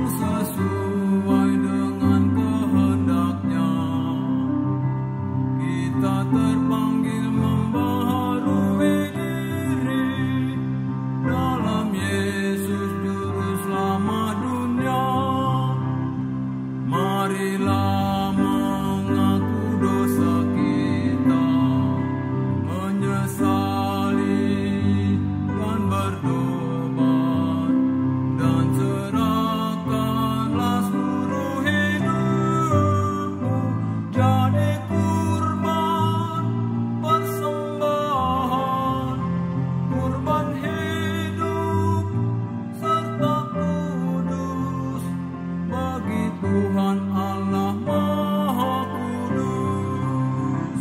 sesuai dengan kehendaknya. Kita terpanggil membaharui diri dalam Yesus Juru Selamat dunia. Marilah mengaku dosa kita, menyesali dan bertobat, dan serahkanlah seluruh hidupmu jadi kurban persembahan, kurban hidup serta kudus bagi Tuhan Allah Maha Kudus.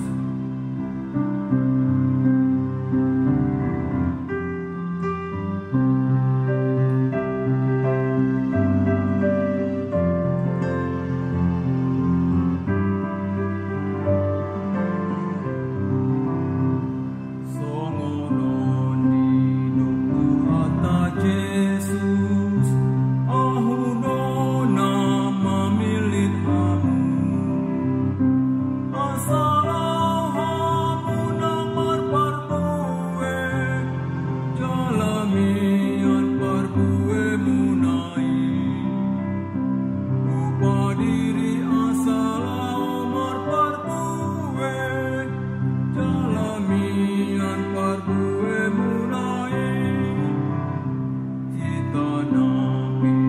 Songonon hidupku kata Yesus, ahunona mamilit hamu. Asalau hamu namar parbue, jalamian parbue munai. Rupa diri asalau mar parbue, jalamian parbue munai. Kita nabi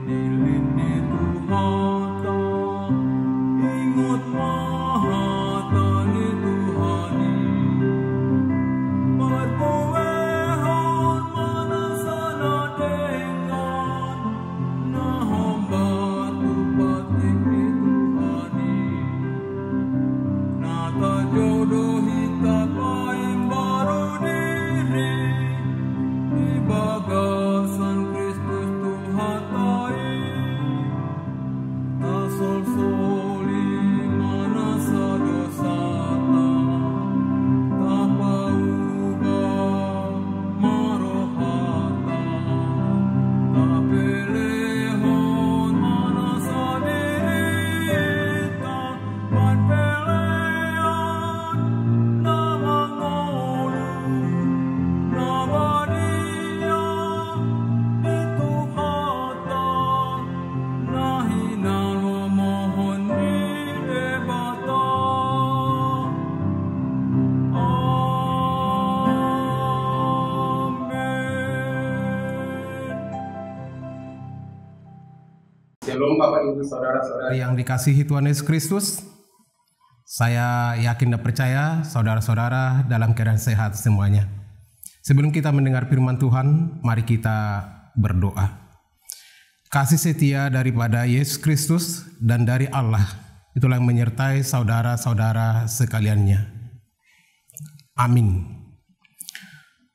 nilini Tuhata, ingat mahatani Tuhani. Perbuehan manasana dengan, nah hamba tupatik ni Tuhani. Nata jodoh hita paing baru diri, di bagasan Kristus Tuhatai. Tasol soli manasa dosata, tapauba marohata, tapelehon manasa dirita, panpelean namangolu, nabadiya dituhata, nahinalo mohon ni debata. Shalom Bapak Ibu Saudara-saudara Yang dikasihi Tuhan Yesus Kristus, saya yakin dan percaya saudara-saudara dalam keadaan sehat semuanya. Sebelum kita mendengar firman Tuhan, mari kita berdoa. Kasih setia daripada Yesus Kristus dan dari Allah, itulah yang menyertai saudara-saudara sekaliannya. Amin.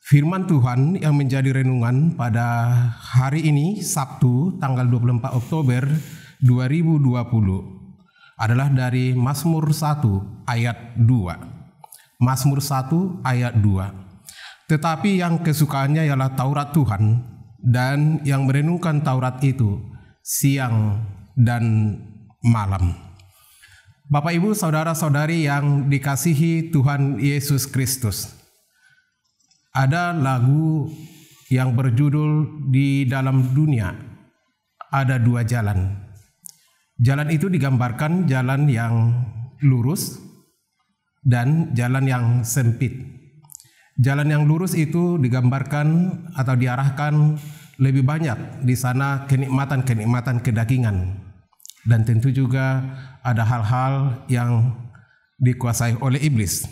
Firman Tuhan yang menjadi renungan pada hari ini, Sabtu, tanggal 24 Oktober 2020, adalah dari Mazmur 1 ayat 2. Mazmur 1 ayat 2. Tetapi yang kesukaannya ialah Taurat Tuhan, dan yang merenungkan Taurat itu siang dan malam. Bapak Ibu saudara-saudari yang dikasihi Tuhan Yesus Kristus, ada lagu yang berjudul Di Dalam Dunia Ada Dua Jalan. Jalan itu digambarkan jalan yang lurus dan jalan yang sempit. Jalan yang lurus itu digambarkan atau diarahkan lebih banyak di sana kenikmatan-kenikmatan kedagingan. Dan tentu juga ada hal-hal yang dikuasai oleh iblis.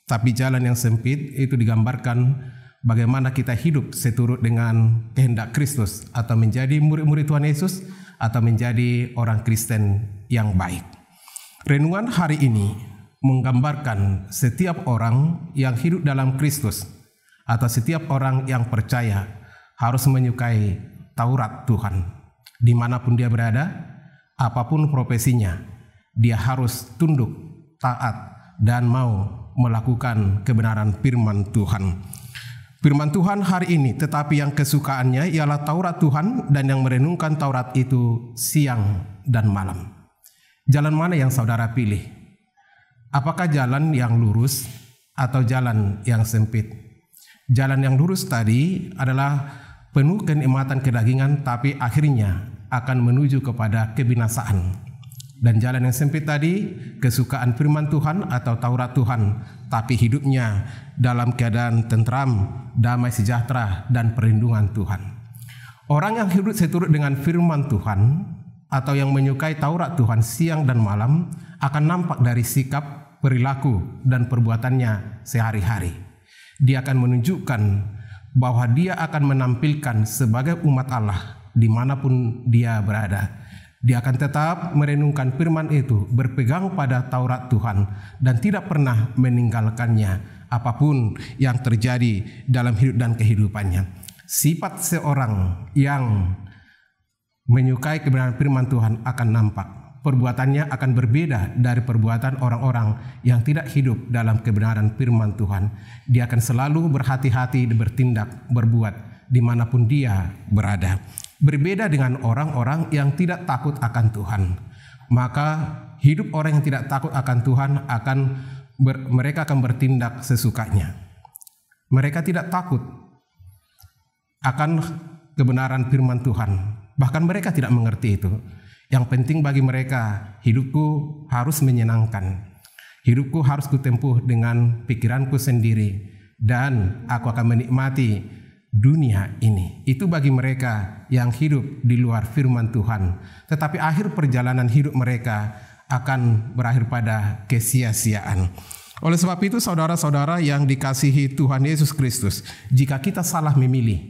Tapi jalan yang sempit itu digambarkan bagaimana kita hidup seturut dengan kehendak Kristus, atau menjadi murid-murid Tuhan Yesus, atau menjadi orang Kristen yang baik. Renungan hari ini menggambarkan setiap orang yang hidup dalam Kristus, atau setiap orang yang percaya harus menyukai Taurat Tuhan. Dimanapun dia berada, apapun profesinya, dia harus tunduk, taat, dan mau melakukan kebenaran firman Tuhan. firman Tuhan hari ini, tetapi yang kesukaannya ialah Taurat Tuhan dan yang merenungkan Taurat itu siang dan malam. Jalan mana yang saudara pilih? Apakah jalan yang lurus atau jalan yang sempit? Jalan yang lurus tadi adalah penuh kenikmatan kedagingan, tapi akhirnya akan menuju kepada kebinasaan. Dan jalan yang sempit tadi, kesukaan firman Tuhan atau Taurat Tuhan, tapi hidupnya dalam keadaan tentram, damai sejahtera, dan perlindungan Tuhan. Orang yang hidup seturut dengan firman Tuhan atau yang menyukai Taurat Tuhan siang dan malam akan nampak dari sikap, perilaku, dan perbuatannya sehari-hari. Dia akan menunjukkan bahwa dia akan menampilkan sebagai umat Allah dimanapun dia berada. Dia akan tetap merenungkan firman itu, berpegang pada Taurat Tuhan, dan tidak pernah meninggalkannya apapun yang terjadi dalam hidup dan kehidupannya. Sifat seorang yang menyukai kebenaran firman Tuhan akan nampak. Perbuatannya akan berbeda dari perbuatan orang-orang yang tidak hidup dalam kebenaran firman Tuhan. Dia akan selalu berhati-hati bertindak, berbuat dimanapun dia berada. Berbeda dengan orang-orang yang tidak takut akan Tuhan. Maka hidup orang yang tidak takut akan Tuhan mereka akan bertindak sesukanya. Mereka tidak takut akan kebenaran firman Tuhan. Bahkan mereka tidak mengerti itu. Yang penting bagi mereka, hidupku harus menyenangkan. Hidupku harus kutempuh dengan pikiranku sendiri, dan aku akan menikmati dunia ini. Itu bagi mereka yang hidup di luar firman Tuhan. Tetapi akhir perjalanan hidup mereka akan berakhir pada kesia-siaan. Oleh sebab itu, saudara-saudara yang dikasihi Tuhan Yesus Kristus, jika kita salah memilih,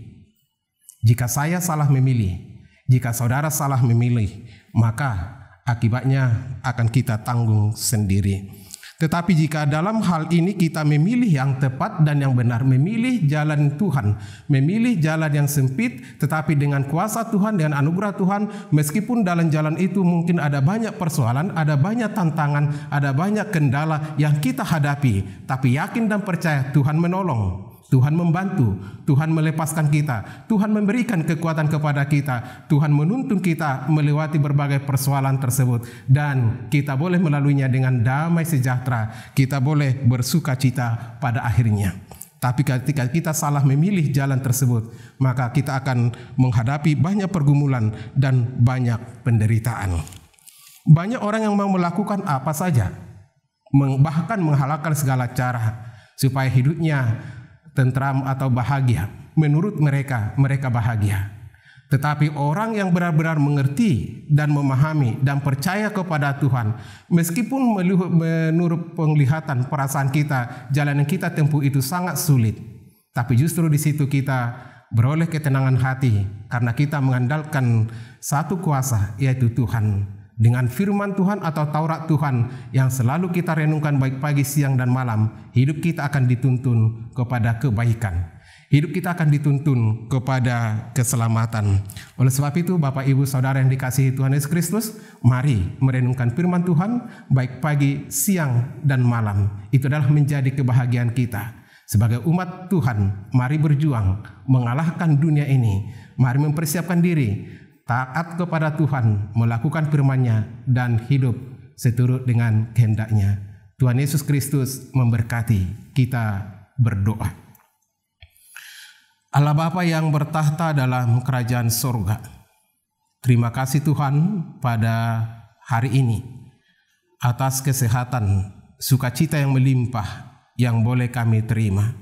jika saya salah memilih, jika saudara salah memilih, maka akibatnya akan kita tanggung sendiri. Tetapi jika dalam hal ini kita memilih yang tepat dan yang benar, memilih jalan Tuhan, memilih jalan yang sempit, tetapi dengan kuasa Tuhan, dengan anugerah Tuhan, meskipun dalam jalan itu mungkin ada banyak persoalan, ada banyak tantangan, ada banyak kendala yang kita hadapi, tapi yakin dan percaya Tuhan menolong, Tuhan membantu, Tuhan melepaskan kita, Tuhan memberikan kekuatan kepada kita, Tuhan menuntun kita melewati berbagai persoalan tersebut, dan kita boleh melaluinya dengan damai sejahtera, kita boleh bersuka cita pada akhirnya. Tapi ketika kita salah memilih jalan tersebut, maka kita akan menghadapi banyak pergumulan dan banyak penderitaan. Banyak orang yang mau melakukan apa saja, bahkan menghalalkan segala cara supaya hidupnya tentram atau bahagia. Menurut mereka, mereka bahagia. Tetapi orang yang benar-benar mengerti dan memahami dan percaya kepada Tuhan, meskipun menurut penglihatan perasaan kita, jalan yang kita tempuh itu sangat sulit, tapi justru di situ kita beroleh ketenangan hati karena kita mengandalkan satu kuasa, yaitu Tuhan. Dengan firman Tuhan atau Taurat Tuhan yang selalu kita renungkan baik pagi, siang, dan malam, hidup kita akan dituntun kepada kebaikan. Hidup kita akan dituntun kepada keselamatan. Oleh sebab itu, Bapak, Ibu, Saudara yang dikasihi Tuhan Yesus Kristus, mari merenungkan firman Tuhan baik pagi, siang, dan malam. Itu adalah menjadi kebahagiaan kita. Sebagai umat Tuhan, mari berjuang mengalahkan dunia ini. Mari mempersiapkan diri taat kepada Tuhan, melakukan firman-Nya, dan hidup seturut dengan kehendak-Nya. Tuhan Yesus Kristus memberkati. Kita berdoa. Allah Bapa yang bertahta dalam kerajaan surga, terima kasih Tuhan pada hari ini atas kesehatan, sukacita yang melimpah yang boleh kami terima.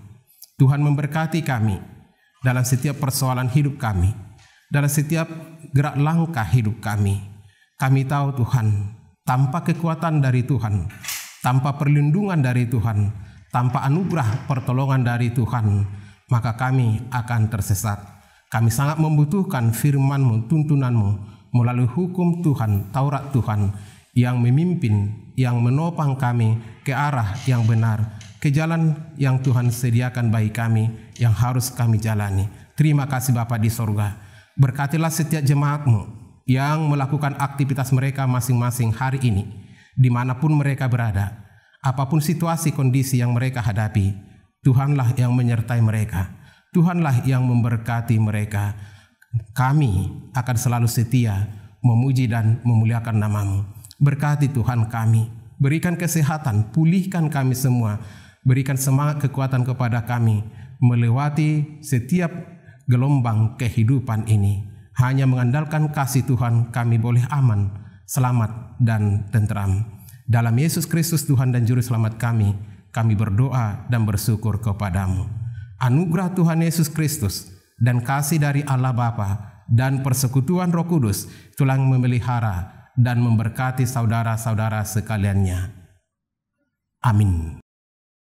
Tuhan memberkati kami dalam setiap persoalan hidup kami, dalam setiap gerak langkah hidup kami. Kami tahu Tuhan, tanpa kekuatan dari Tuhan, tanpa perlindungan dari Tuhan, tanpa anugerah pertolongan dari Tuhan, maka kami akan tersesat. Kami sangat membutuhkan firman-Mu, tuntunan-Mu melalui hukum Tuhan, Taurat Tuhan yang memimpin, yang menopang kami ke arah yang benar, ke jalan yang Tuhan sediakan bagi kami, yang harus kami jalani. Terima kasih Bapa di sorga. Berkatilah setiap jemaat-Mu yang melakukan aktivitas mereka masing-masing hari ini, dimanapun mereka berada, apapun situasi kondisi yang mereka hadapi, Tuhanlah yang menyertai mereka. Tuhanlah yang memberkati mereka. Kami akan selalu setia memuji dan memuliakan nama-Mu. Berkati Tuhan kami, berikan kesehatan, pulihkan kami semua, berikan semangat kekuatan kepada kami melewati setiap gelombang kehidupan ini. Hanya mengandalkan kasih Tuhan kami boleh aman, selamat dan tentram. Dalam Yesus Kristus Tuhan dan Juru Selamat kami berdoa dan bersyukur kepada-Mu. Anugerah Tuhan Yesus Kristus dan kasih dari Allah Bapa dan persekutuan Roh Kudus telah memelihara dan memberkati saudara-saudara sekaliannya. Amin.